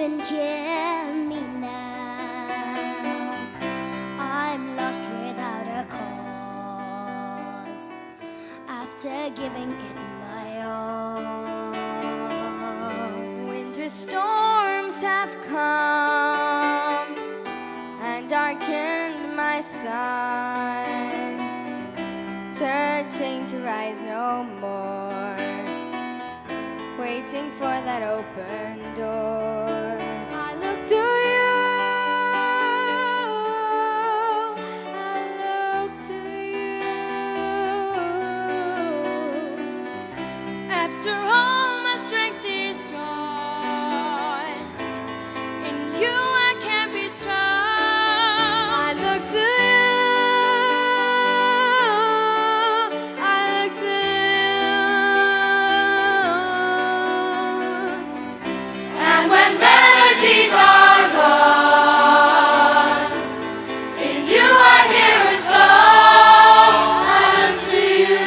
even hear me now. I'm lost without a cause, after giving it my all. Winter storms have come and darkened my sun, searching to rise no more, waiting for that open door. I look to you, I look to you. After all my strength is gone, in you I can be strong. I look to you, I look to you. And when melodies are gone, in you I hear a song. I look to you.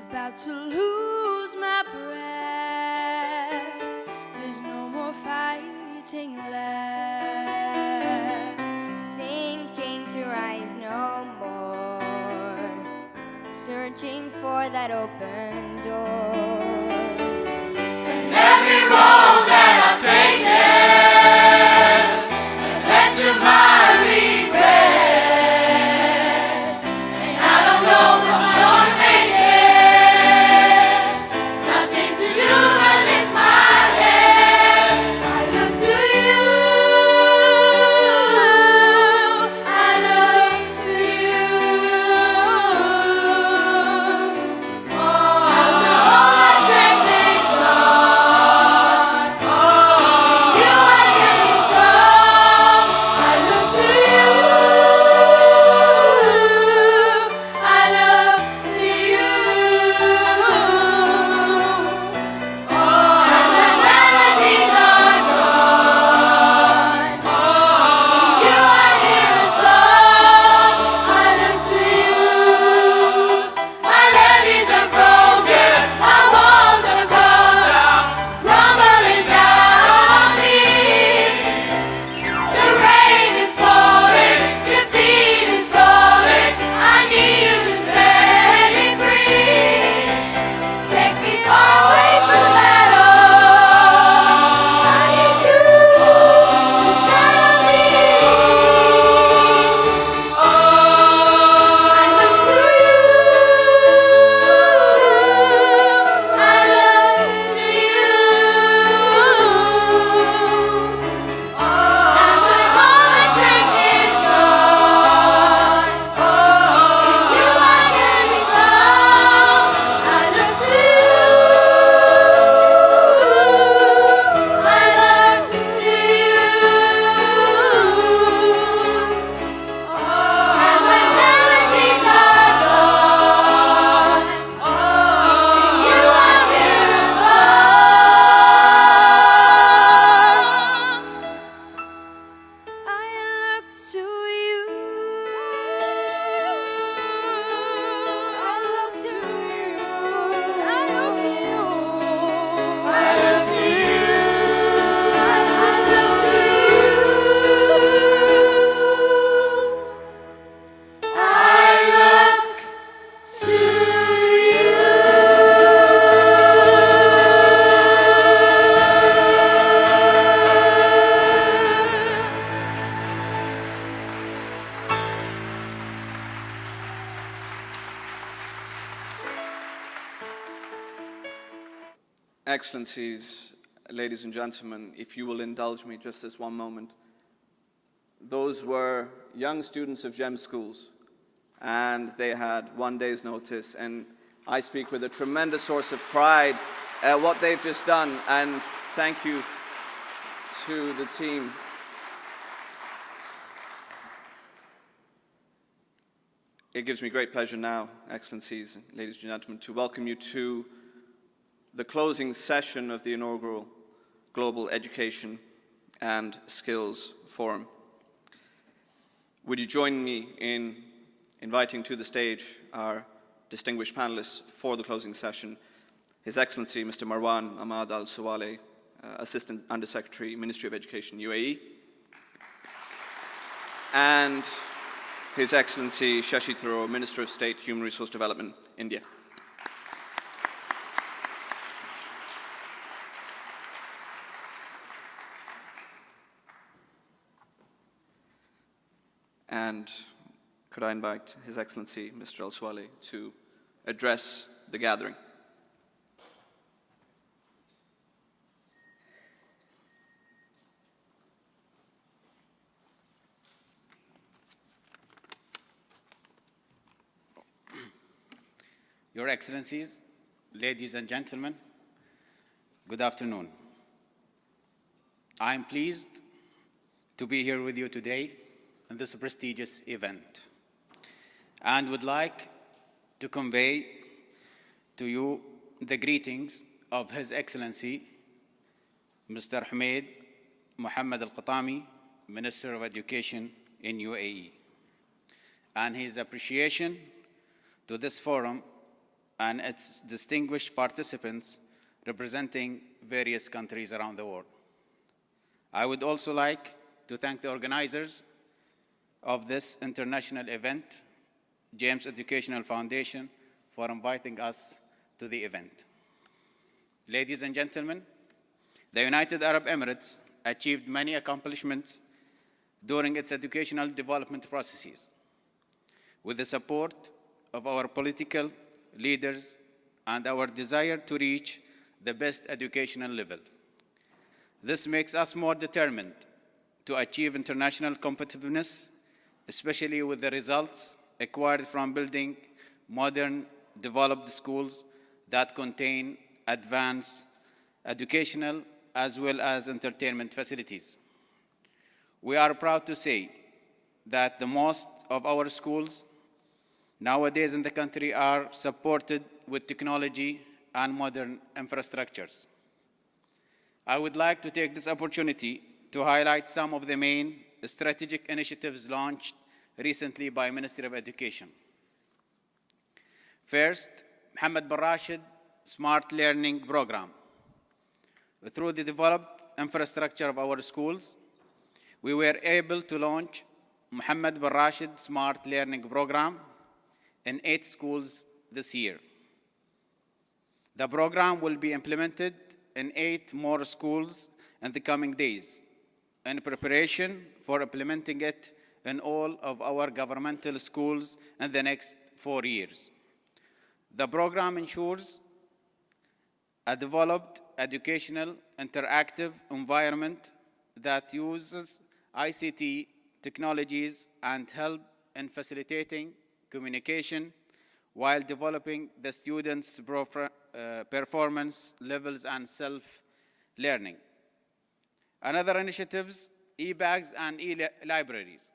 About to lose my breath, there's no more fighting left, sinking to rise no more, searching for that open door. And every road that I've taken has led to my regret, and I don't know if I'm gonna make it. Nothing to do but lift my head. I look to you, I look to you. After all my strength is gone, in you I can be strong. I look to you, I look to you. And when melodies are gone, in you I hear a song. I look to you. My levees are broken, my walls are gone, crumbling down on me. The rain is falling, defeat is calling. I need you to set me free. Take me far away from the battle. I need you to shine on me. I look to you, I look to you. After all my strength is gone, in you I can be strong. I look to you, I look to you. And when melodies are gone, in you I hear a song. I look to you, I look to you, I look to you, I look to you, I look to you, I look to Excellencies, ladies and gentlemen, if you will indulge me just this one moment. Those were young students of GEM schools, and they had 1 day's notice, and I speak with a tremendous source of pride at what they've just done, and thank you to the team. It gives me great pleasure now, Excellencies, ladies and gentlemen, to welcome you to the closing session of the inaugural Global Education and Skills Forum. Would you join me in inviting to the stage our distinguished panelists for the closing session, His Excellency Mr. Marwan Ahmad Al Sawaleh, Assistant Undersecretary, Ministry of Education, UAE, and His Excellency Shashi Tharoor, Minister of State, Human Resource Development, India. And could I invite His Excellency Mr. Al Sawaleh to address the gathering. Your Excellencies, ladies and gentlemen, good afternoon. I am pleased to be here with you today in this prestigious event and would like to convey to you the greetings of His Excellency Mr. Hamid Mohammed Al-Qatami, Minister of Education in UAE, and his appreciation to this forum and its distinguished participants representing various countries around the world. I would also like to thank the organizers of this international event, James Educational Foundation, for inviting us to the event. Ladies and gentlemen, the United Arab Emirates achieved many accomplishments during its educational development processes. With the support of our political leaders and our desire to reach the best educational level. This makes us more determined to achieve international competitiveness, especially with the results acquired from building modern, developed schools that contain advanced educational as well as entertainment facilities. We are proud to say that the most of our schools nowadays in the country are supported with technology and modern infrastructures. I would like to take this opportunity to highlight some of the main strategic initiatives launched recently by Ministry of Education. First, Mohammed bin Rashid Smart Learning Program. Through the developed infrastructure of our schools, we were able to launch Mohammed bin Rashid Smart Learning Program in 8 schools this year. The program will be implemented in 8 more schools in the coming days, in preparation for implementing it in all of our governmental schools in the next 4 years. The program ensures a developed educational interactive environment that uses ICT technologies and help in facilitating communication while developing the students' performance levels and self-learning. Another initiatives, e-bags and e-libraries.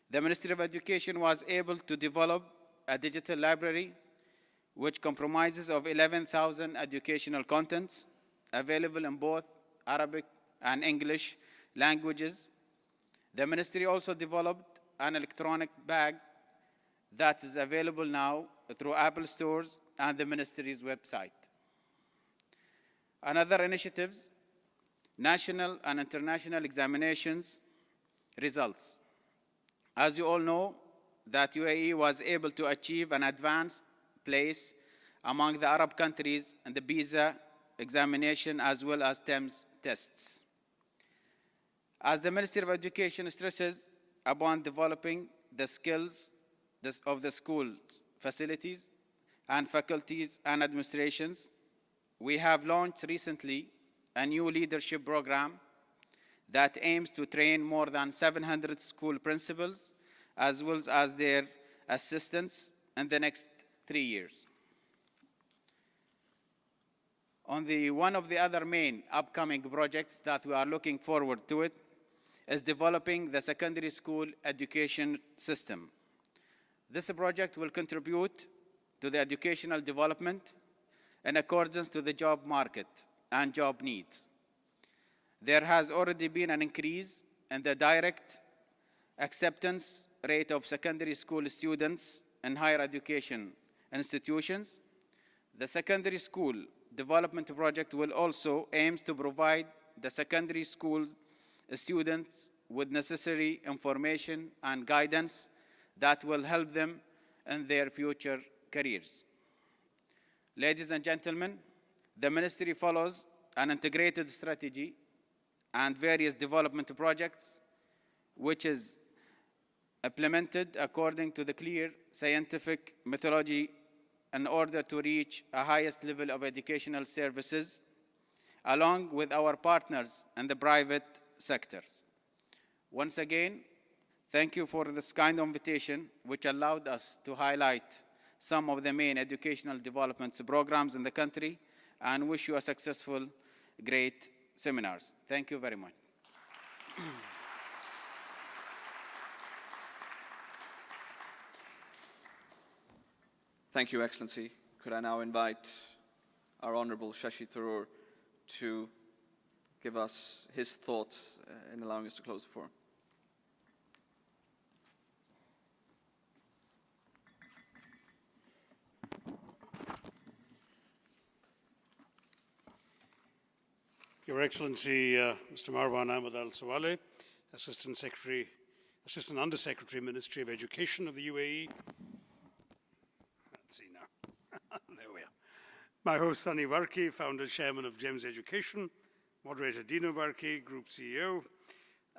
The Ministry of Education was able to develop a digital library which comprises of 11,000 educational contents available in both Arabic and English languages. The Ministry also developed an electronic bag that is available now through Apple stores and the Ministry's website. Another initiatives, national and international examinations results. As you all know, that UAE was able to achieve an advanced place among the Arab countries in the PISA examination as well as TEMS tests. As the Ministry of Education stresses upon developing the skills of the school's facilities and faculties and administrations, we have launched recently a new leadership program that aims to train more than 700 school principals as well as their assistants in the next 3 years. One of the other main upcoming projects that we are looking forward to it is developing the secondary school education system. This project will contribute to the educational development in accordance to the job market and job needs. There has already been an increase in the direct acceptance rate of secondary school students in higher education institutions. The secondary school development project will also aim to provide the secondary school students with necessary information and guidance that will help them in their future careers. Ladies and gentlemen, the ministry follows an integrated strategy and various development projects, which is implemented according to the clear scientific methodology in order to reach a highest level of educational services, along with our partners in the private sector. Once again, thank you for this kind invitation, which allowed us to highlight some of the main educational development programs in the country, and wish you a successful, great seminars. Thank you very much. Thank you, Excellency. Could I now invite our Honorable Shashi Tharoor to give us his thoughts in allowing us to close the forum. Your Excellency, Mr. Marwan Ahmad Sawaleh, Assistant Undersecretary, Ministry of Education of the UAE. Let's see now. There we are. My host, Sonny Varkey, Founder, Chairman of GEMS Education, Moderator Dino Varkey, Group CEO,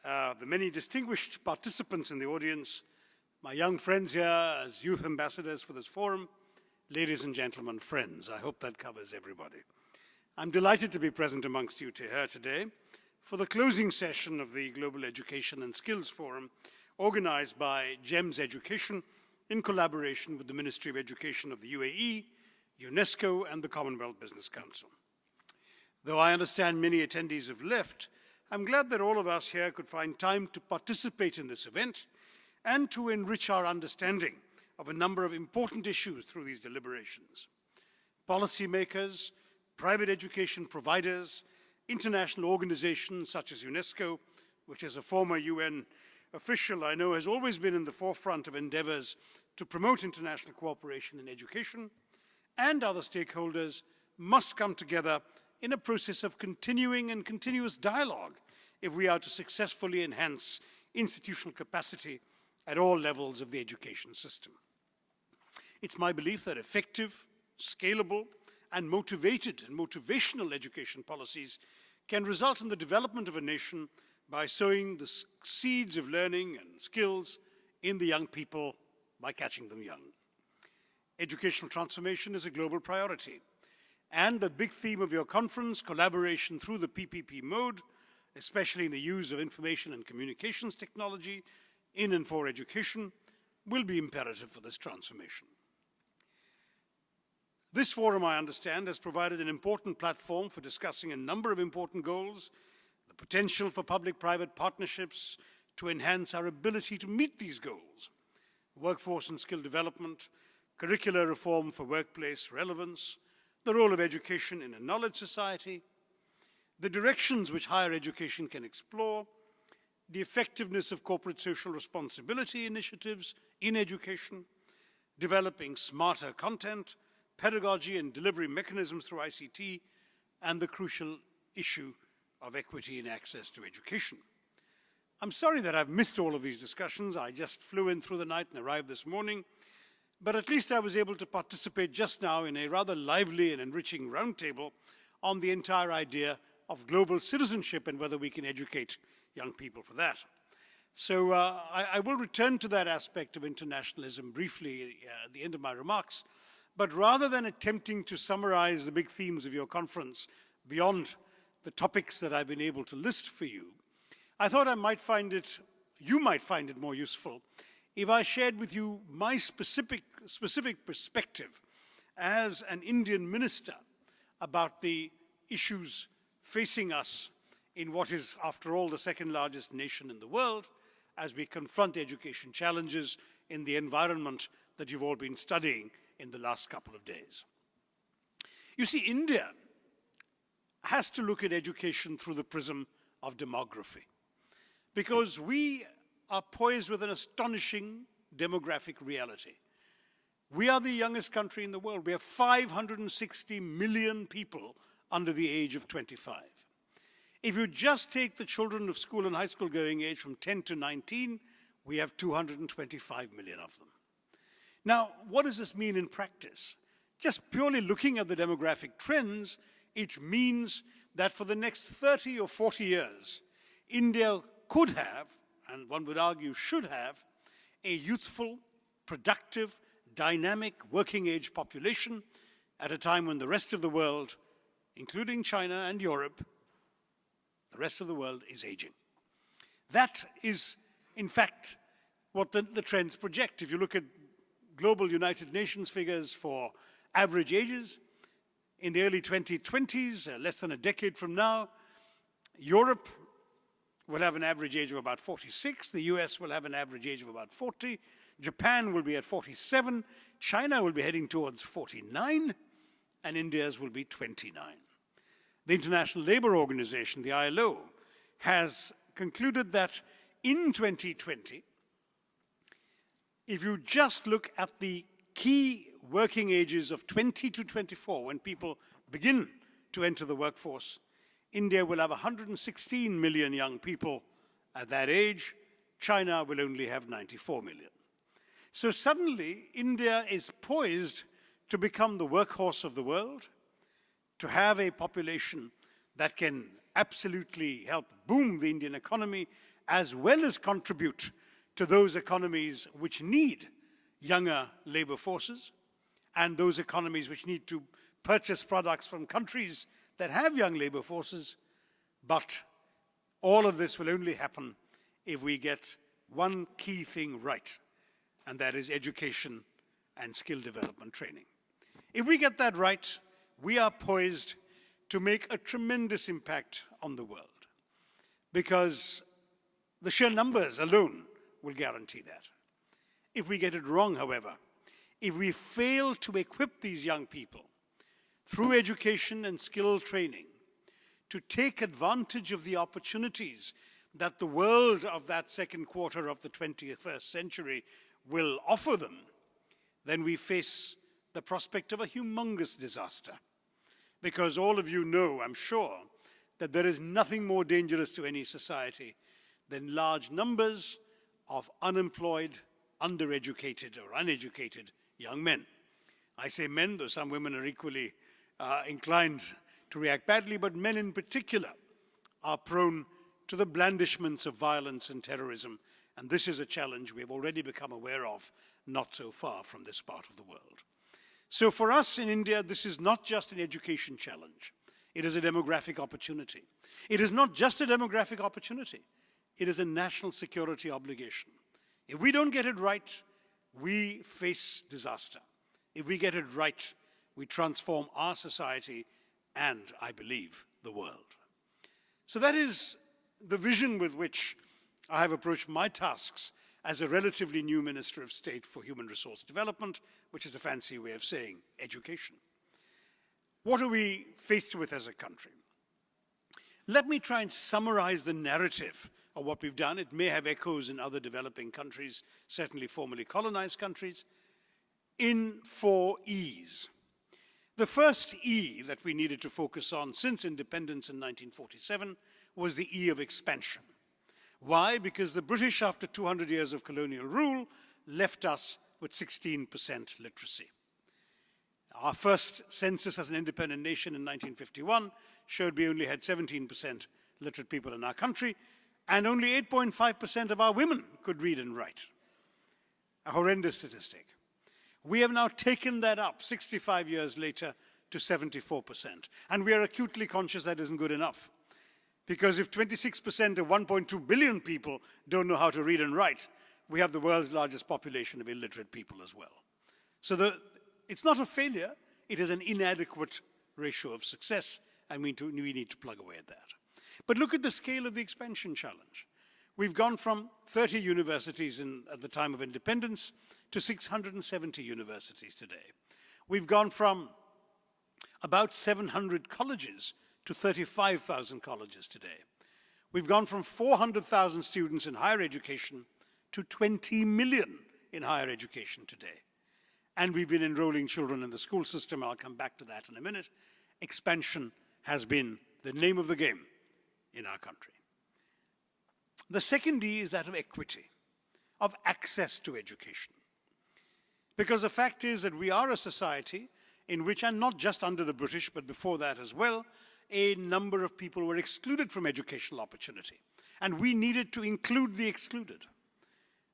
the many distinguished participants in the audience, my young friends here as youth ambassadors for this forum, ladies and gentlemen, friends. I hope that covers everybody. I'm delighted to be present amongst you here today for the closing session of the Global Education and Skills Forum organized by GEMS Education in collaboration with the Ministry of Education of the UAE, UNESCO, and the Commonwealth Business Council. Though I understand many attendees have left, I'm glad that all of us here could find time to participate in this event and to enrich our understanding of a number of important issues through these deliberations. Policymakers, private education providers, international organizations such as UNESCO, which as a former UN official I know has always been in the forefront of endeavors to promote international cooperation in education, and other stakeholders must come together in a process of continuing and continuous dialogue if we are to successfully enhance institutional capacity at all levels of the education system. It's my belief that effective, scalable, and motivated and motivational education policies can result in the development of a nation by sowing the seeds of learning and skills in the young people by catching them young. Educational transformation is a global priority, and the big theme of your conference, collaboration through the PPP mode, especially in the use of information and communications technology in and for education, will be imperative for this transformation. This forum, I understand, has provided an important platform for discussing a number of important goals, the potential for public-private partnerships to enhance our ability to meet these goals, workforce and skill development, curricular reform for workplace relevance, the role of education in a knowledge society, the directions which higher education can explore, the effectiveness of corporate social responsibility initiatives in education, developing smarter content, pedagogy and delivery mechanisms through ICT, and the crucial issue of equity in access to education. I'm sorry that I've missed all of these discussions. I just flew in through the night and arrived this morning, but at least I was able to participate just now in a rather lively and enriching roundtable on the entire idea of global citizenship and whether we can educate young people for that. So I will return to that aspect of internationalism briefly at the end of my remarks. But rather than attempting to summarize the big themes of your conference beyond the topics that I've been able to list for you, I thought you might find it more useful if I shared with you my specific perspective as an Indian minister about the issues facing us in what is, after all, the second largest nation in the world as we confront education challenges in the environment that you've all been studying in the last couple of days. You see, India has to look at education through the prism of demography, because we are poised with an astonishing demographic reality. We are the youngest country in the world. We have 560 million people under the age of 25. If you just take the children of school and high school going age from 10 to 19, we have 225 million of them. Now, what does this mean in practice? Just purely looking at the demographic trends, it means that for the next 30 or 40 years, India could have, and one would argue should have, a youthful, productive, dynamic working age population at a time when the rest of the world, including China and Europe, the rest of the world is aging. That is, in fact, what the trends project. If you look at global United Nations figures for average ages, in the early 2020s, less than a decade from now, Europe will have an average age of about 46, the US will have an average age of about 40, Japan will be at 47, China will be heading towards 49, and India's will be 29. The International Labour Organization, the ILO, has concluded that in 2020, if you just look at the key working ages of 20 to 24, when people begin to enter the workforce, India will have 116 million young people at that age. China will only have 94 million. So suddenly, India is poised to become the workhorse of the world, to have a population that can absolutely help boom the Indian economy, as well as contribute to those economies which need younger labor forces, and those economies which need to purchase products from countries that have young labor forces. But all of this will only happen if we get one key thing right, and that is education and skill development training. If we get that right, we are poised to make a tremendous impact on the world, because the sheer numbers alone will guarantee that. If we get it wrong, however, if we fail to equip these young people through education and skill training to take advantage of the opportunities that the world of that second quarter of the 21st century will offer them, then we face the prospect of a humongous disaster. Because all of you know, I'm sure, that there is nothing more dangerous to any society than large numbers of unemployed, undereducated, or uneducated young men. I say men, though some women are equally inclined to react badly, but men in particular are prone to the blandishments of violence and terrorism, and this is a challenge we have already become aware of, not so far from this part of the world. So for us in India, this is not just an education challenge. It is a demographic opportunity. It is not just a demographic opportunity. It is a national security obligation. If we don't get it right, we face disaster. If we get it right, we transform our society and, I believe, the world. So that is the vision with which I have approached my tasks as a relatively new Minister of State for Human Resource Development, which is a fancy way of saying education. What are we faced with as a country? Let me try and summarize the narrative of what we've done. It may have echoes in other developing countries, certainly formerly colonized countries, in 4 E's. The first E that we needed to focus on since independence in 1947 was the E of expansion. Why? Because the British, after 200 years of colonial rule, left us with 16% literacy. Our first census as an independent nation in 1951 showed we only had 17% literate people in our country, and only 8.5% of our women could read and write. A horrendous statistic. We have now taken that up 65 years later to 74%. And we are acutely conscious that isn't good enough. Because if 26% of 1.2 billion people don't know how to read and write, we have the world's largest population of illiterate people as well. So it's not a failure, it is an inadequate ratio of success, and we need to plug away at that. But look at the scale of the expansion challenge. We've gone from 30 universities at the time of independence to 670 universities today. We've gone from about 700 colleges to 35,000 colleges today. We've gone from 400,000 students in higher education to 20 million in higher education today. And we've been enrolling children in the school system. I'll come back to that in a minute. Expansion has been the name of the game in our country. The second D is that of equity, of access to education. Because the fact is that we are a society in which, and not just under the British, but before that as well, a number of people were excluded from educational opportunity. And we needed to include the excluded.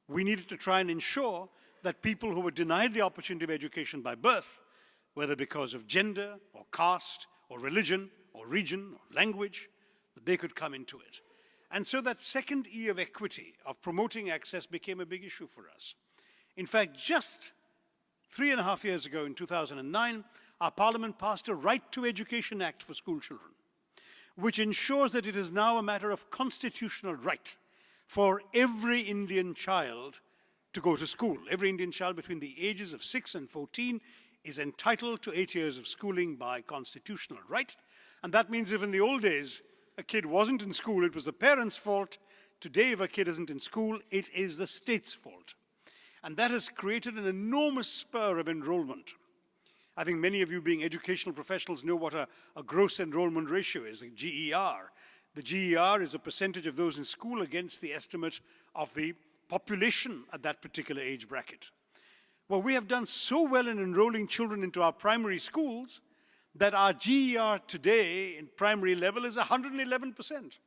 We needed to try and ensure that people who were denied the opportunity of education by birth, whether because of gender or caste or religion or region or language, that they could come into it. And so that second E of equity, of promoting access, became a big issue for us. In fact, just 3.5 years ago, in 2009, our Parliament passed a Right to Education Act for school children, which ensures that it is now a matter of constitutional right for every Indian child to go to school. Every Indian child between the ages of 6 and 14 is entitled to 8 years of schooling by constitutional right. And that means if in the old days a kid wasn't in school, it was the parents' fault. Today, if a kid isn't in school, it is the state's fault. And that has created an enormous spur of enrollment. I think many of you being educational professionals know what a gross enrollment ratio is, a GER. The GER is a percentage of those in school against the estimate of the population at that particular age bracket. Well, we have done so well in enrolling children into our primary schools that our GER today in primary level is 111%.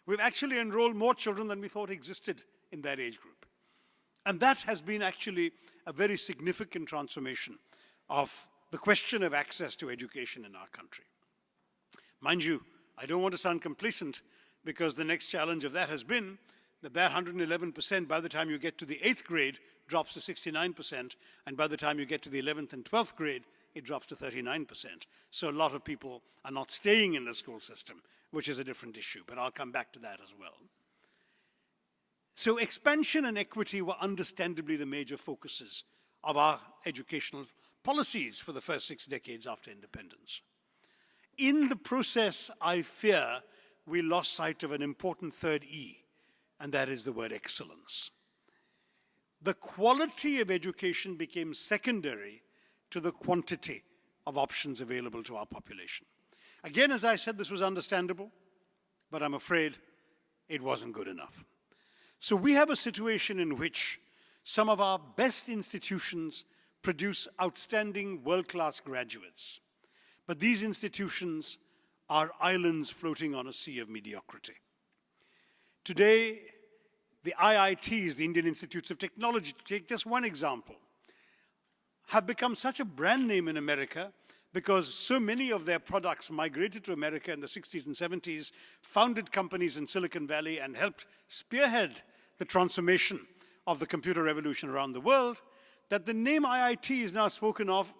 We've actually enrolled more children than we thought existed in that age group. And that has been actually a very significant transformation of the question of access to education in our country. Mind you, I don't want to sound complacent, because the next challenge of that has been that 111% by the time you get to the 8th grade drops to 69%, and by the time you get to the 11th and 12th grade, it drops to 39%. So a lot of people are not staying in the school system, which is a different issue, but I'll come back to that as well. So expansion and equity were understandably the major focuses of our educational policies for the first 6 decades after independence. In the process, I fear, we lost sight of an important third E, and that is the word excellence. The quality of education became secondary to the quantity of options available to our population. Again, as I said, this was understandable, but I'm afraid it wasn't good enough. So we have a situation in which some of our best institutions produce outstanding world-class graduates. But these institutions are islands floating on a sea of mediocrity. Today, the IITs, the Indian Institutes of Technology, to take just one example, have become such a brand name in America because so many of their products migrated to America in the 60s and 70s, founded companies in Silicon Valley, and helped spearhead the transformation of the computer revolution around the world, that the name IIT is now spoken of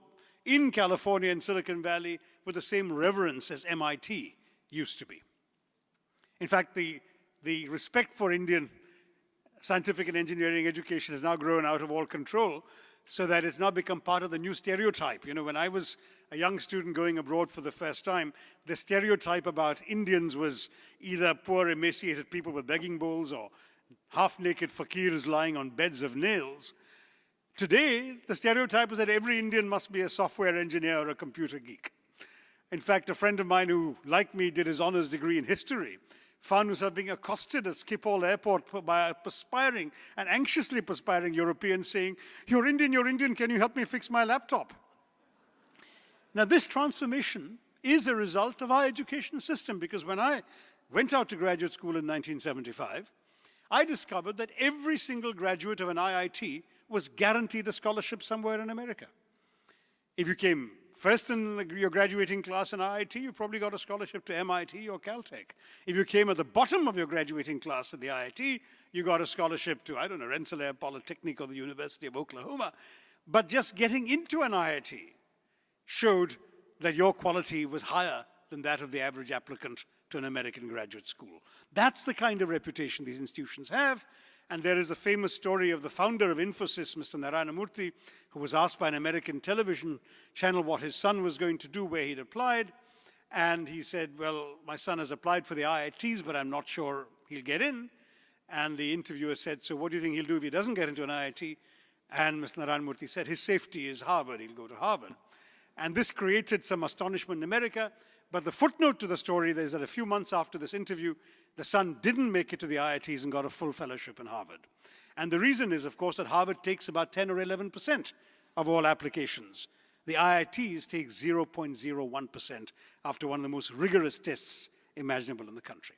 in California and Silicon Valley with the same reverence as MIT used to be. In fact, the respect for Indian scientific and engineering education has now grown out of all control, so that it's now become part of the new stereotype. You know, when I was a young student going abroad for the first time, the stereotype about Indians was either poor, emaciated people with begging bowls or half-naked fakirs lying on beds of nails. Today, the stereotype is that every Indian must be a software engineer or a computer geek. In fact, a friend of mine who, like me, did his honors degree in history, found himself being accosted at Schiphol Airport by a perspiring and anxiously perspiring European saying, you're Indian, can you help me fix my laptop? Now, this transformation is a result of our education system, because when I went out to graduate school in 1975, I discovered that every single graduate of an IIT was guaranteed a scholarship somewhere in America. If you came first in your graduating class in IIT, you probably got a scholarship to MIT or Caltech. If you came at the bottom of your graduating class at the IIT, you got a scholarship to, I don't know, Rensselaer Polytechnic or the University of Oklahoma. But just getting into an IIT showed that your quality was higher than that of the average applicant to an American graduate school. That's the kind of reputation these institutions have. And there is a famous story of the founder of Infosys, Mr. Narayana Murthy, who was asked by an American television channel what his son was going to do, where he'd applied. And he said, well, my son has applied for the IITs, but I'm not sure he'll get in. And the interviewer said, so what do you think he'll do if he doesn't get into an IIT? And Mr. Narayana Murthy said, his safety is Harvard, he'll go to Harvard. And this created some astonishment in America. But the footnote to the story is that a few months after this interview, the son didn't make it to the IITs and got a full fellowship in Harvard. And the reason is, of course, that Harvard takes about 10 or 11% of all applications. The IITs take 0.01% after one of the most rigorous tests imaginable in the country.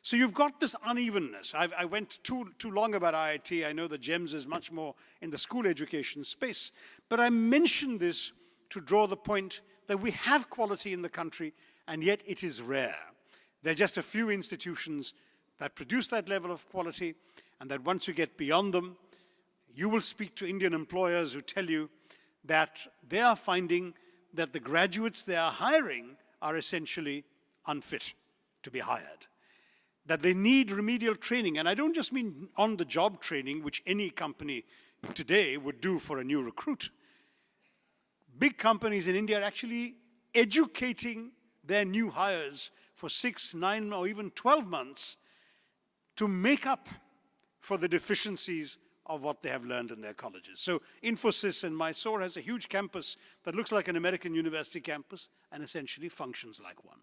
So you've got this unevenness. I went too long about IIT. I know that GEMS is much more in the school education space. But I mention this to draw the point that we have quality in the country, and yet it is rare. There are just a few institutions that produce that level of quality, and that once you get beyond them, you will speak to Indian employers who tell you that they are finding that the graduates they are hiring are essentially unfit to be hired. That they need remedial training, and I don't just mean on-the-job training, which any company today would do for a new recruit. Big companies in India are actually educating their new hires for 6, 9, or even 12 months to make up for the deficiencies of what they have learned in their colleges. So Infosys in Mysore has a huge campus that looks like an American university campus and essentially functions like one.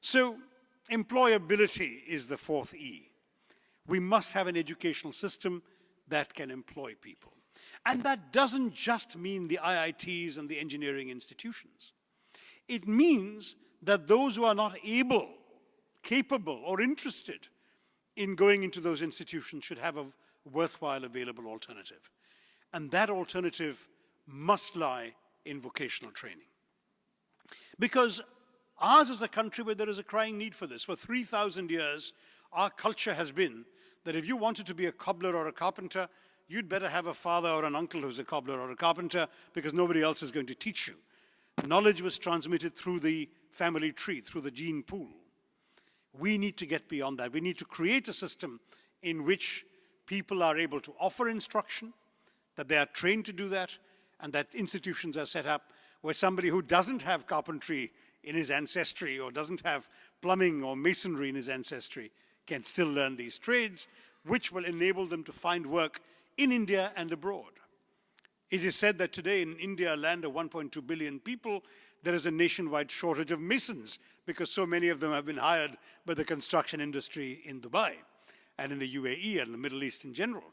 So employability is the fourth E. We must have an educational system that can employ people. And that doesn't just mean the IITs and the engineering institutions. It means that those who are not able, capable, or interested in going into those institutions should have a worthwhile available alternative. And that alternative must lie in vocational training. Because ours is a country where there is a crying need for this. For 3,000 years, our culture has been that if you wanted to be a cobbler or a carpenter, you'd better have a father or an uncle who's a cobbler or a carpenter, because nobody else is going to teach you. Knowledge was transmitted through the family tree, through the gene pool. We need to get beyond that. We need to create a system in which people are able to offer instruction, that they are trained to do that, and that institutions are set up where somebody who doesn't have carpentry in his ancestry or doesn't have plumbing or masonry in his ancestry can still learn these trades, which will enable them to find work in India and abroad. It is said that today in India, a land of 1.2 billion people, there is a nationwide shortage of masons because so many of them have been hired by the construction industry in Dubai and in the UAE and the Middle East in general.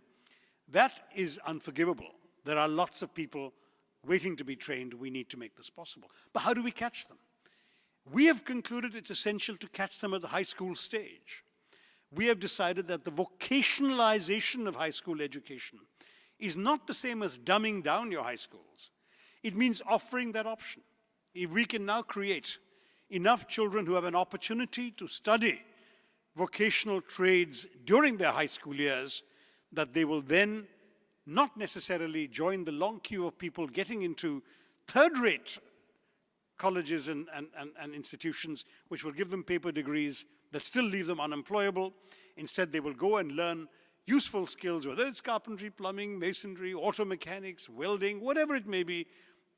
That is unforgivable. There are lots of people waiting to be trained. We need to make this possible. But how do we catch them? We have concluded it's essential to catch them at the high school stage. We have decided that the vocationalization of high school education is not the same as dumbing down your high schools. It means offering that option. If we can now create enough children who have an opportunity to study vocational trades during their high school years, that they will then not necessarily join the long queue of people getting into third-rate colleges and institutions which will give them paper degrees that still leave them unemployable. Instead, they will go and learn useful skills, whether it's carpentry, plumbing, masonry, auto mechanics, welding, whatever it may be,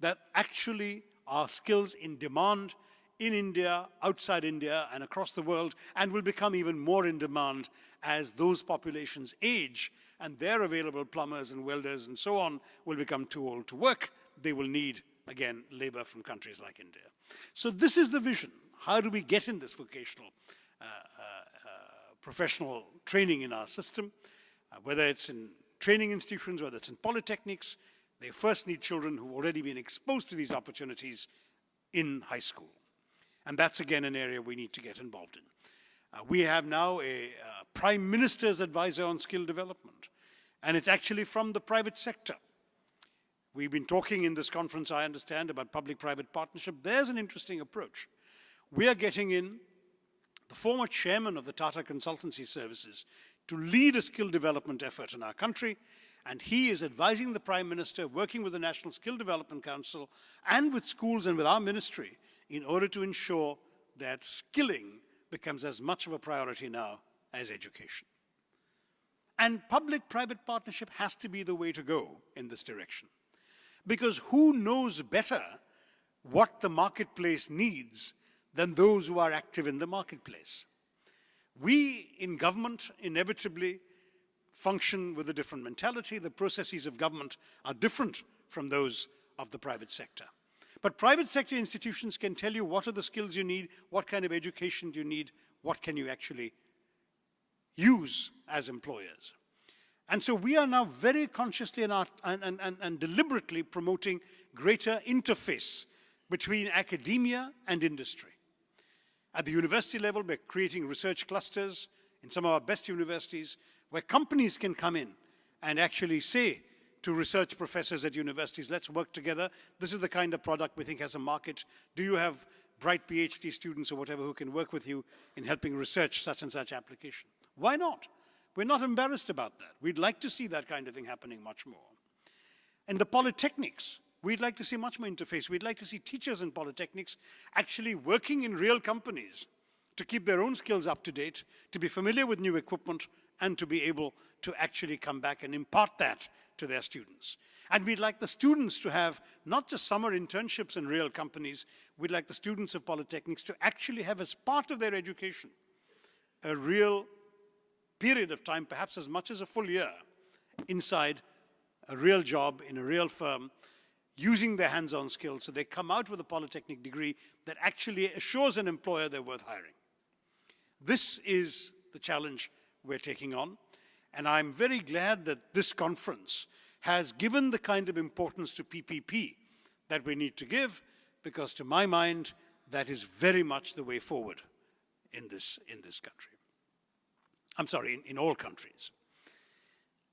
that actually are skills in demand in India, outside India, and across the world, and will become even more in demand as those populations age and their available plumbers and welders and so on will become too old to work. They will need, again, labor from countries like India. So this is the vision. How do we get in this vocational professional training in our system? Whether it's in training institutions, whether it's in polytechnics, they first need children who've already been exposed to these opportunities in high school. And that's, again, an area we need to get involved in. We have now a Prime Minister's advisor on skill development, and it's actually from the private sector. We've been talking in this conference, I understand, about public-private partnership. There's an interesting approach. We are getting in the former chairman of the Tata Consultancy Services to lead a skill development effort in our country, and he is advising the Prime Minister, working with the National Skill Development Council and with schools and with our ministry in order to ensure that skilling becomes as much of a priority now as education. And public-private partnership has to be the way to go in this direction. Because who knows better what the marketplace needs than those who are active in the marketplace? We in government inevitably function with a different mentality. The processes of government are different from those of the private sector. But private sector institutions can tell you what are the skills you need, what kind of education do you need, what can you actually use as employers. And so we are now very consciously and deliberately promoting greater interface between academia and industry. At the university level, we're creating research clusters in some of our best universities where companies can come in and actually say to research professors at universities, let's work together. This is the kind of product we think has a market. Do you have bright PhD students or whatever who can work with you in helping research such and such application? Why not? We're not embarrassed about that. We'd like to see that kind of thing happening much more. And the polytechnics, we'd like to see much more interface. We'd like to see teachers in polytechnics actually working in real companies to keep their own skills up to date, to be familiar with new equipment, and to be able to actually come back and impart that to their students. And we'd like the students to have not just summer internships in real companies, we'd like the students of polytechnics to actually have as part of their education a real period of time, perhaps as much as a full year, inside a real job in a real firm, using their hands-on skills so they come out with a polytechnic degree that actually assures an employer they're worth hiring. This is the challenge we're taking on, and I'm very glad that this conference has given the kind of importance to PPP that we need to give, because to my mind, that is very much the way forward in this country. I'm sorry, in all countries.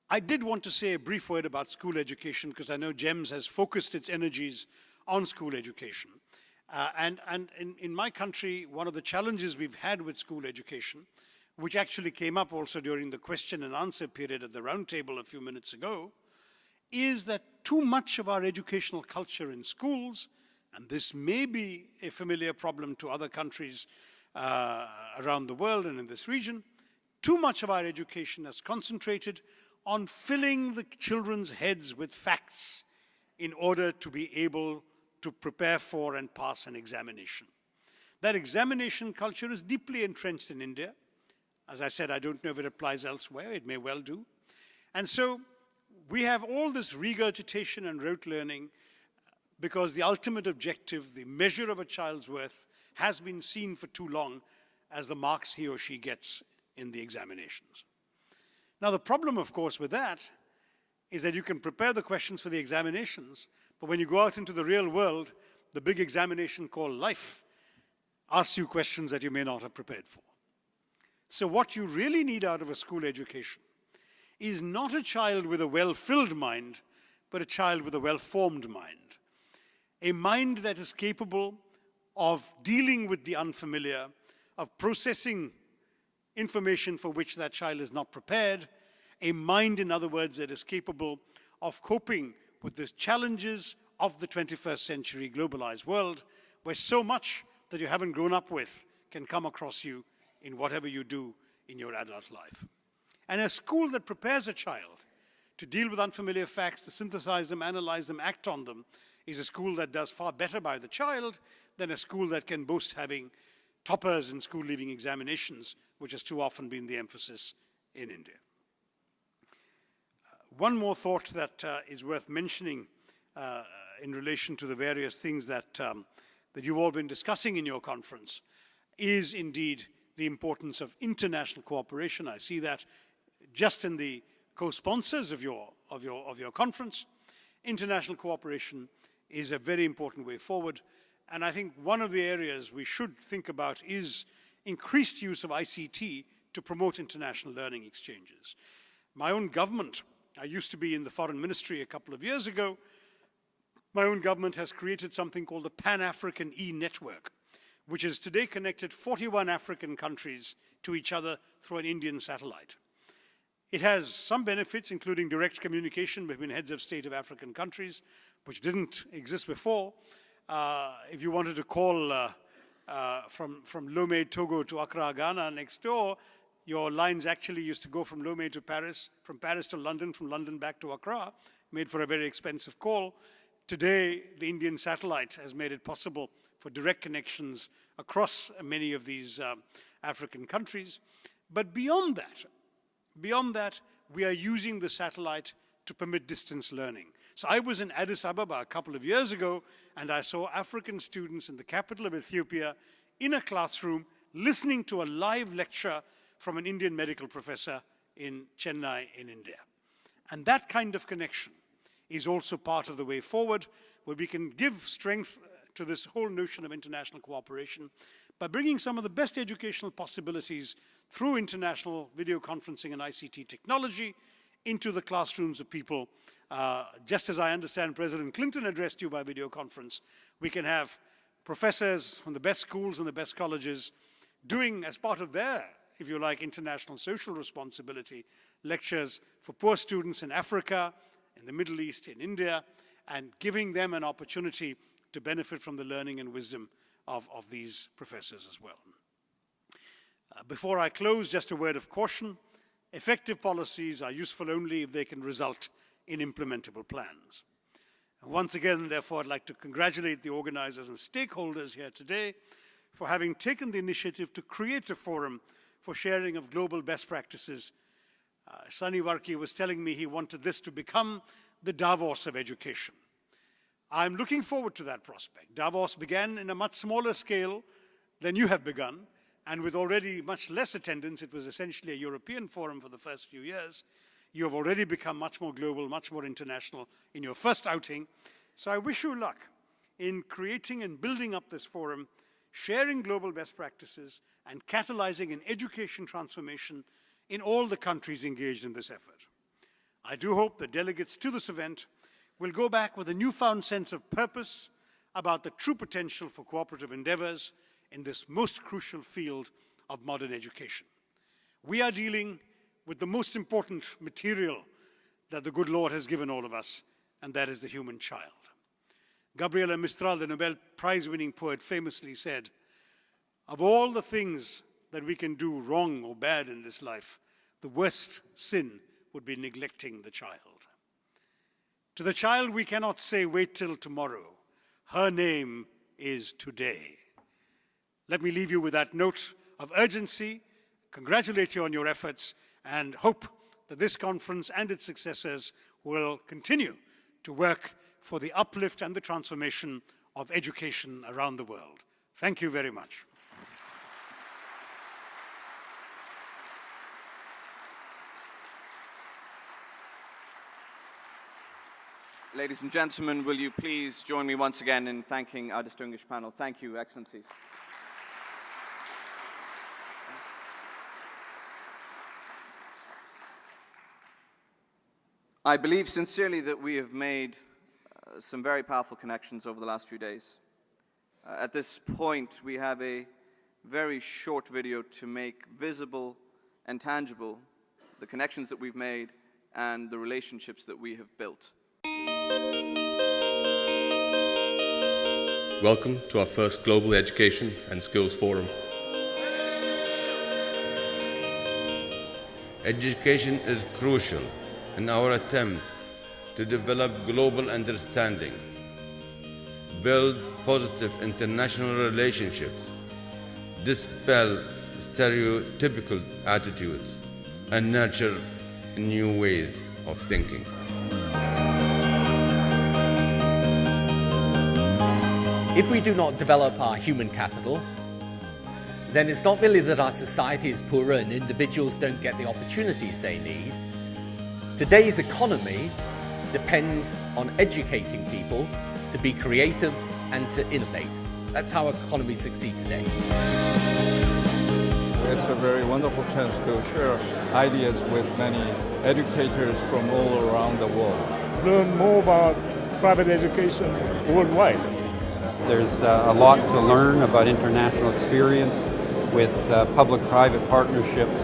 I did want to say a brief word about school education because I know GEMS has focused its energies on school education. And in my country, one of the challenges we've had with school education, which actually came up also during the question and answer period at the round table a few minutes ago, is that too much of our educational culture in schools, and this may be a familiar problem to other countries around the world and in this region, too much of our education has concentrated on filling the children's heads with facts in order to be able to prepare for and pass an examination. That examination culture is deeply entrenched in India. As I said, I don't know if it applies elsewhere. It may well do. And so we have all this regurgitation and rote learning because the ultimate objective, the measure of a child's worth, has been seen for too long as the marks he or she gets in the examinations. Now, the problem, of course, with that is that you can prepare the questions for the examinations, but when you go out into the real world, the big examination called life asks you questions that you may not have prepared for. So what you really need out of a school education is not a child with a well-filled mind, but a child with a well-formed mind. A mind that is capable of dealing with the unfamiliar, of processing information for which that child is not prepared, a mind, in other words, that is capable of coping with the challenges of the 21st century globalized world, where so much that you haven't grown up with can come across you in whatever you do in your adult life. And a school that prepares a child to deal with unfamiliar facts, to synthesize them, analyze them, act on them, is a school that does far better by the child than a school that can boast having toppers in school leaving examinations, which has too often been the emphasis in India. One more thought that is worth mentioning in relation to the various things that you've all been discussing in your conference is indeed the importance of international cooperation. I see that just in the co-sponsors of your conference. International cooperation is a very important way forward. And I think one of the areas we should think about is increased use of ICT to promote international learning exchanges. My own government, I used to be in the foreign ministry a couple of years ago, my own government has created something called the Pan-African E-Network, which has today connected 41 African countries to each other through an Indian satellite. It has some benefits, including direct communication between heads of state of African countries, which didn't exist before. If you wanted to call from Lomé, Togo to Accra, Ghana next door, your lines actually used to go from Lomé to Paris, from Paris to London, from London back to Accra, made for a very expensive call. Today, the Indian satellite has made it possible for direct connections across many of these African countries. But beyond that, we are using the satellite to permit distance learning. So I was in Addis Ababa a couple of years ago, and I saw African students in the capital of Ethiopia in a classroom listening to a live lecture from an Indian medical professor in Chennai in India. And that kind of connection is also part of the way forward, where we can give strength to this whole notion of international cooperation by bringing some of the best educational possibilities through international video conferencing and ICT technology into the classrooms of people. Just as I understand President Clinton addressed you by video conference, we can have professors from the best schools and the best colleges doing, as part of their, if you like, international social responsibility, lectures for poor students in Africa, in the Middle East, in India, and giving them an opportunity to benefit from the learning and wisdom of these professors as well. Before I close, just a word of caution. Effective policies are useful only if they can result in implementable plans. And once again, therefore, I'd like to congratulate the organizers and stakeholders here today for having taken the initiative to create a forum for sharing of global best practices. Sunny Varkey was telling me he wanted this to become the Davos of education. I'm looking forward to that prospect. Davos began in a much smaller scale than you have begun, and with already much less attendance. It was essentially a European forum for the first few years. You have already become much more global, much more international in your first outing. So I wish you luck in creating and building up this forum, sharing global best practices, and catalyzing an education transformation in all the countries engaged in this effort. I do hope the delegates to this event will go back with a newfound sense of purpose about the true potential for cooperative endeavors in this most crucial field of modern education. We are dealing with the most important material that the good Lord has given all of us, and that is the human child. Gabriela Mistral, the Nobel Prize-winning poet, famously said, "Of all the things that we can do wrong or bad in this life, the worst sin would be neglecting the child." To the child we cannot say, "Wait till tomorrow." Her name is today. Let me leave you with that note of urgency, congratulate you on your efforts, and hope that this conference and its successors will continue to work for the uplift and the transformation of education around the world. Thank you very much. Ladies and gentlemen, will you please join me once again in thanking our distinguished panel. Thank you, Excellencies. I believe sincerely that we have made some very powerful connections over the last few days. At this point, we have a very short video to make visible and tangible the connections that we've made and the relationships that we have built. Welcome to our first Global Education and Skills Forum. Education is crucial in our attempt to develop global understanding, build positive international relationships, dispel stereotypical attitudes, and nurture new ways of thinking. If we do not develop our human capital, then it's not merely that our society is poorer and individuals don't get the opportunities they need. Today's economy depends on educating people to be creative and to innovate. That's how economies succeed today. It's a very wonderful chance to share ideas with many educators from all around the world. Learn more about private education worldwide. There's a lot to learn about international experience with public-private partnerships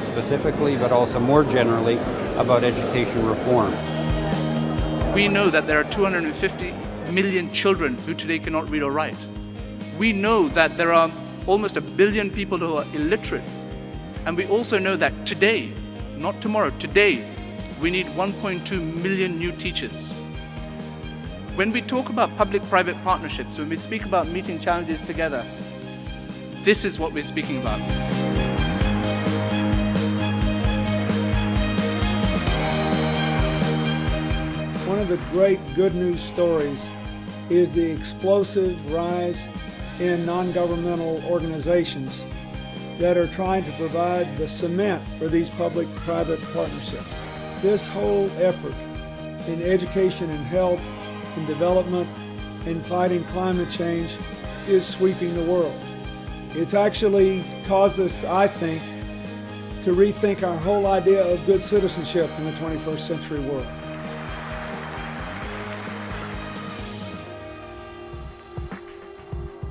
specifically, but also more generally about education reform. We know that there are 250 million children who today cannot read or write. We know that there are almost 1 billion people who are illiterate. And we also know that today, not tomorrow, today, we need 1.2 million new teachers. When we talk about public-private partnerships, when we speak about meeting challenges together, this is what we're speaking about. One of the great good news stories is the explosive rise in non-governmental organizations that are trying to provide the cement for these public-private partnerships. This whole effort in education and health, in development, in fighting climate change is sweeping the world. It's actually caused us, I think, to rethink our whole idea of good citizenship in the 21st century world.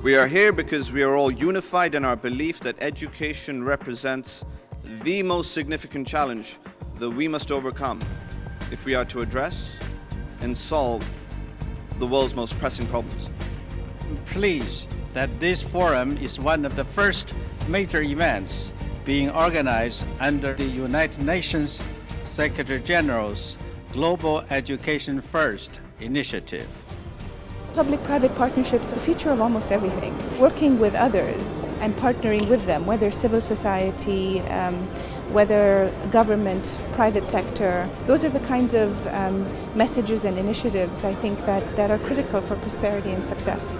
We are here because we are all unified in our belief that education represents the most significant challenge that we must overcome if we are to address and solve the world's most pressing problems. I'm pleased that this forum is one of the first major events being organized under the United Nations Secretary General's Global Education First initiative. Public-private partnerships are the future of almost everything. Working with others and partnering with them, whether civil society, whether government, private sector, those are the kinds of messages and initiatives I think that are critical for prosperity and success.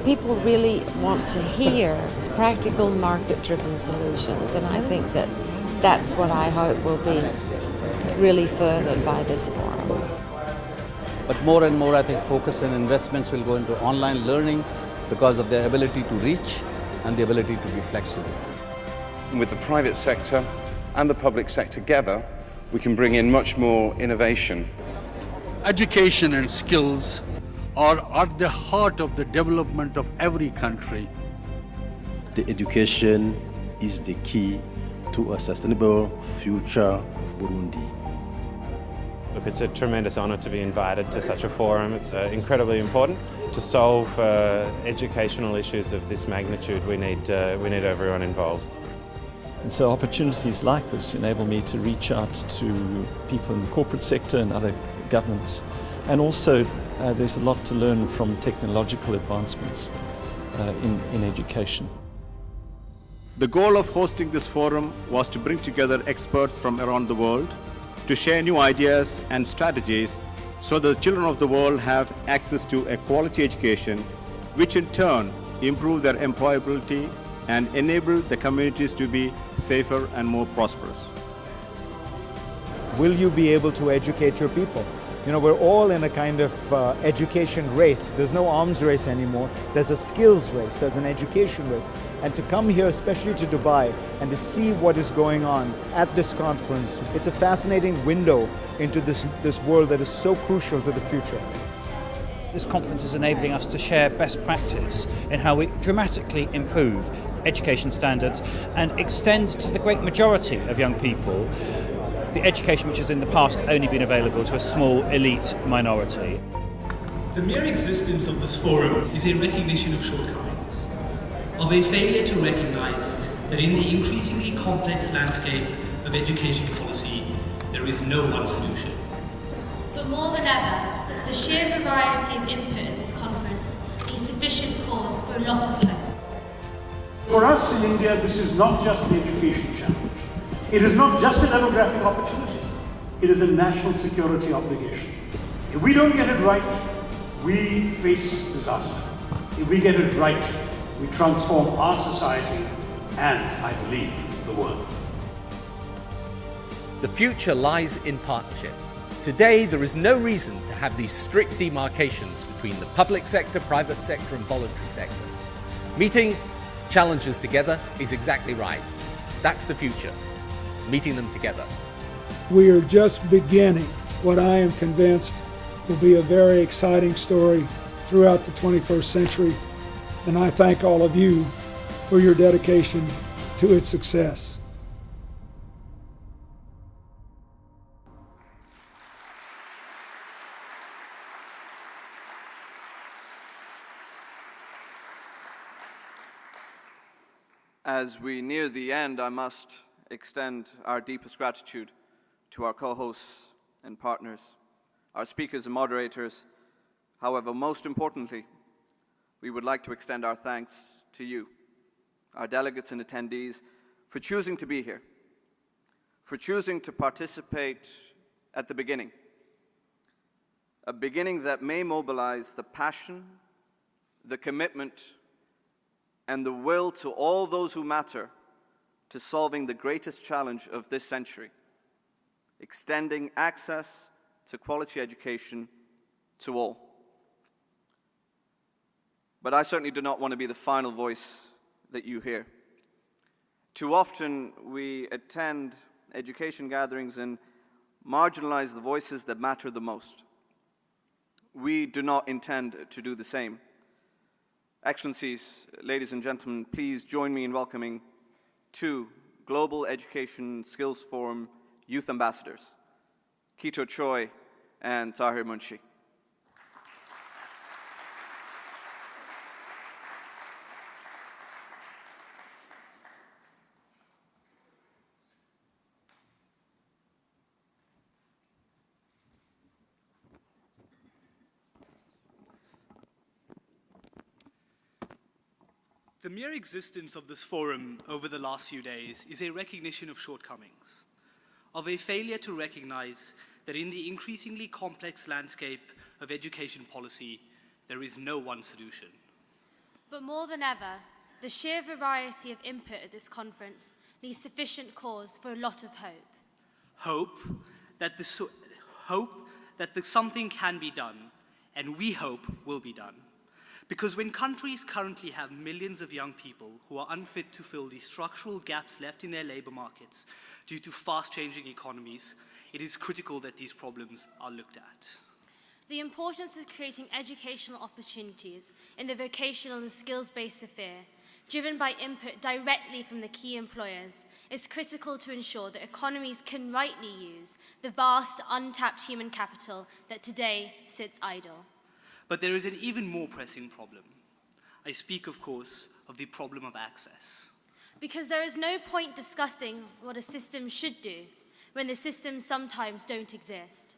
People really want to hear practical market-driven solutions, and I think that that's what I hope will be really furthered by this forum. But more and more, I think, focus and investments will go into online learning because of their ability to reach and the ability to be flexible. With the private sector and the public sector together, we can bring in much more innovation. Education and skills are at the heart of the development of every country. The education is the key to a sustainable future of Burundi. Look, it's a tremendous honour to be invited to such a forum. It's incredibly important. To solve educational issues of this magnitude, we need everyone involved. And so opportunities like this enable me to reach out to people in the corporate sector and other governments. And also there's a lot to learn from technological advancements in education. The goal of hosting this forum was to bring together experts from around the world to share new ideas and strategies so that the children of the world have access to a quality education, which in turn improve their employability and enable the communities to be safer and more prosperous. Will you be able to educate your people? You know, we're all in a kind of education race. There's no arms race anymore. There's a skills race, there's an education race. And to come here, especially to Dubai, and to see what is going on at this conference, it's a fascinating window into this world that is so crucial to the future. This conference is enabling us to share best practice in how we dramatically improve education standards and extend to the great majority of young people the education which has in the past only been available to a small elite minority. The mere existence of this forum is a recognition of shortcomings, of a failure to recognize that in the increasingly complex landscape of education policy, there is no one solution. But more than ever, the sheer variety of input at this conference is sufficient cause for a lot of hope. For us in India, this is not just an education challenge. It is not just a demographic opportunity. It is a national security obligation. If we don't get it right, we face disaster. If we get it right, we transform our society and, I believe, the world. The future lies in partnership. Today, there is no reason to have these strict demarcations between the public sector, private sector, and voluntary sector. Meeting challenges together is exactly right. That's the future. Meeting them together. We are just beginning what I am convinced will be a very exciting story throughout the 21st century, and I thank all of you for your dedication to its success. As we near the end, I must extend our deepest gratitude to our co-hosts and partners, our speakers and moderators. However, most importantly, we would like to extend our thanks to you, our delegates and attendees, for choosing to be here, for choosing to participate at the beginning, a beginning that may mobilize the passion, the commitment, and the will to all those who matter to solving the greatest challenge of this century, extending access to quality education to all. But I certainly do not want to be the final voice that you hear. Too often we attend education gatherings and marginalize the voices that matter the most. We do not intend to do the same. Excellencies, ladies and gentlemen, please join me in welcoming two Global Education Skills Forum Youth Ambassadors, Kito Choi and Tahir Munshi. The mere existence of this forum over the last few days is a recognition of shortcomings, of a failure to recognize that in the increasingly complex landscape of education policy, there is no one solution. But more than ever, the sheer variety of input at this conference leaves sufficient cause for a lot of hope. Hope that something can be done, and we hope will be done. Because when countries currently have millions of young people who are unfit to fill the structural gaps left in their labor markets due to fast-changing economies, it is critical that these problems are looked at. The importance of creating educational opportunities in the vocational and skills-based sphere, driven by input directly from the key employers, is critical to ensure that economies can rightly use the vast untapped human capital that today sits idle. But there is an even more pressing problem. I speak, of course, of the problem of access. Because there is no point discussing what a system should do when the systems sometimes don't exist.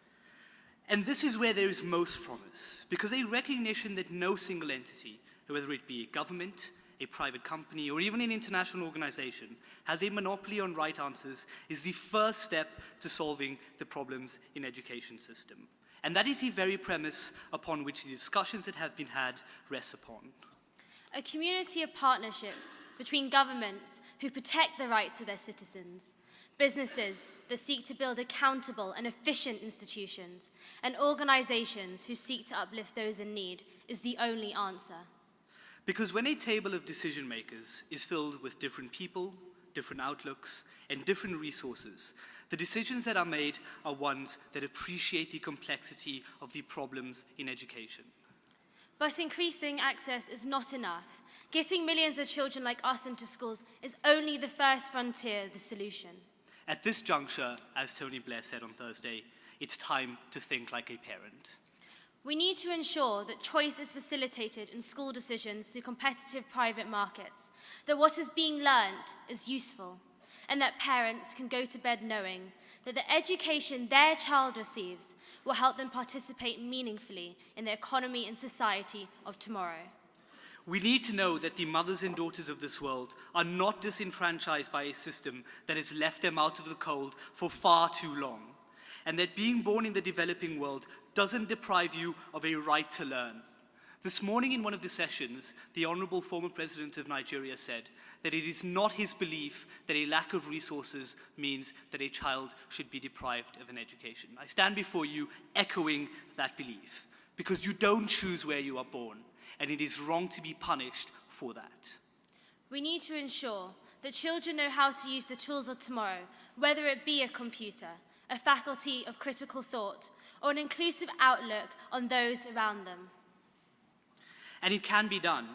And this is where there is most promise, because a recognition that no single entity, whether it be a government, a private company, or even an international organization, has a monopoly on right answers is the first step to solving the problems in the education system. And that is the very premise upon which the discussions that have been had rest upon. A community of partnerships between governments who protect the rights of their citizens, businesses that seek to build accountable and efficient institutions, and organizations who seek to uplift those in need is the only answer. Because when a table of decision makers is filled with different people, different outlooks, and different resources, the decisions that are made are ones that appreciate the complexity of the problems in education. But increasing access is not enough. Getting millions of children like us into schools is only the first frontier of the solution. At this juncture, as Tony Blair said on Thursday, it's time to think like a parent. We need to ensure that choice is facilitated in school decisions through competitive private markets, that what is being learned is useful, and that parents can go to bed knowing that the education their child receives will help them participate meaningfully in the economy and society of tomorrow. We need to know that the mothers and daughters of this world are not disenfranchised by a system that has left them out of the cold for far too long, and that being born in the developing world doesn't deprive you of a right to learn. This morning in one of the sessions, the Honourable former President of Nigeria said that it is not his belief that a lack of resources means that a child should be deprived of an education. I stand before you echoing that belief, because you don't choose where you are born, and it is wrong to be punished for that. We need to ensure that children know how to use the tools of tomorrow, whether it be a computer, a faculty of critical thought, or an inclusive outlook on those around them. And it can be done.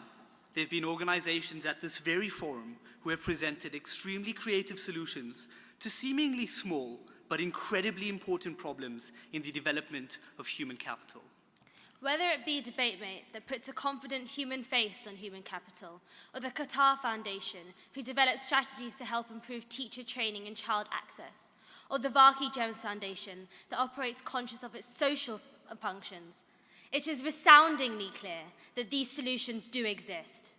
There have been organizations at this very forum who have presented extremely creative solutions to seemingly small but incredibly important problems in the development of human capital. Whether it be DebateMate that puts a confident human face on human capital, or the Qatar Foundation who develops strategies to help improve teacher training and child access, or the Varkey GESF Foundation that operates conscious of its social functions, it is resoundingly clear that these solutions do exist.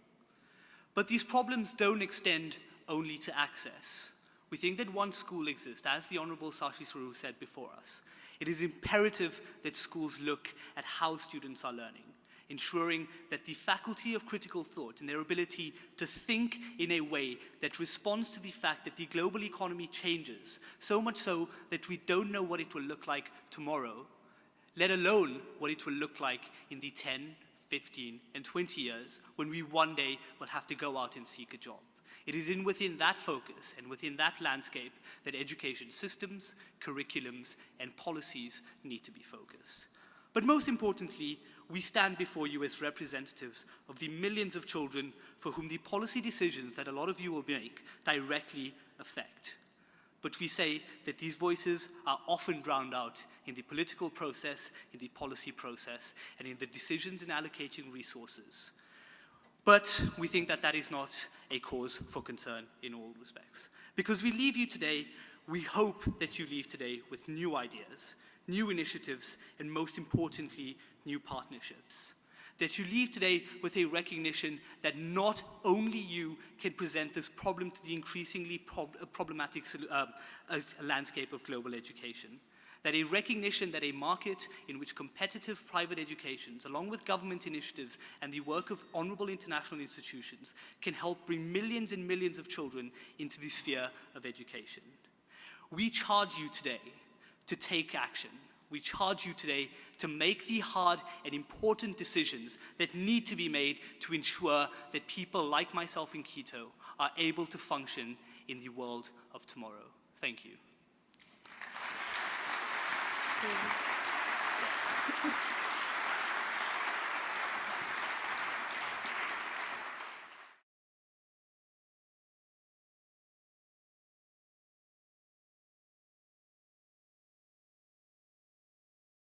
But these problems don't extend only to access. We think that once school exists, as the Honourable Shashi Tharoor said before us, it is imperative that schools look at how students are learning, ensuring that the faculty of critical thought and their ability to think in a way that responds to the fact that the global economy changes, so much so that we don't know what it will look like tomorrow, let alone what it will look like in the 10, 15, and 20 years when we one day will have to go out and seek a job. It is within that focus and within that landscape that education systems, curriculums, and policies need to be focused. But most importantly, we stand before you as representatives of the millions of children for whom the policy decisions that a lot of you will make directly affect. But we say that these voices are often drowned out in the political process, in the policy process, and in the decisions in allocating resources. But we think that that is not a cause for concern in all respects. Because we leave you today, we hope that you leave today with new ideas, new initiatives, and most importantly, new partnerships. That you leave today with a recognition that not only you can present this problem to the increasingly problematic landscape of global education, that a recognition that a market in which competitive private educations, along with government initiatives and the work of honourable international institutions, can help bring millions and millions of children into the sphere of education. We charge you today to take action. We charge you today to make the hard and important decisions that need to be made to ensure that people like myself in Quito are able to function in the world of tomorrow. Thank you.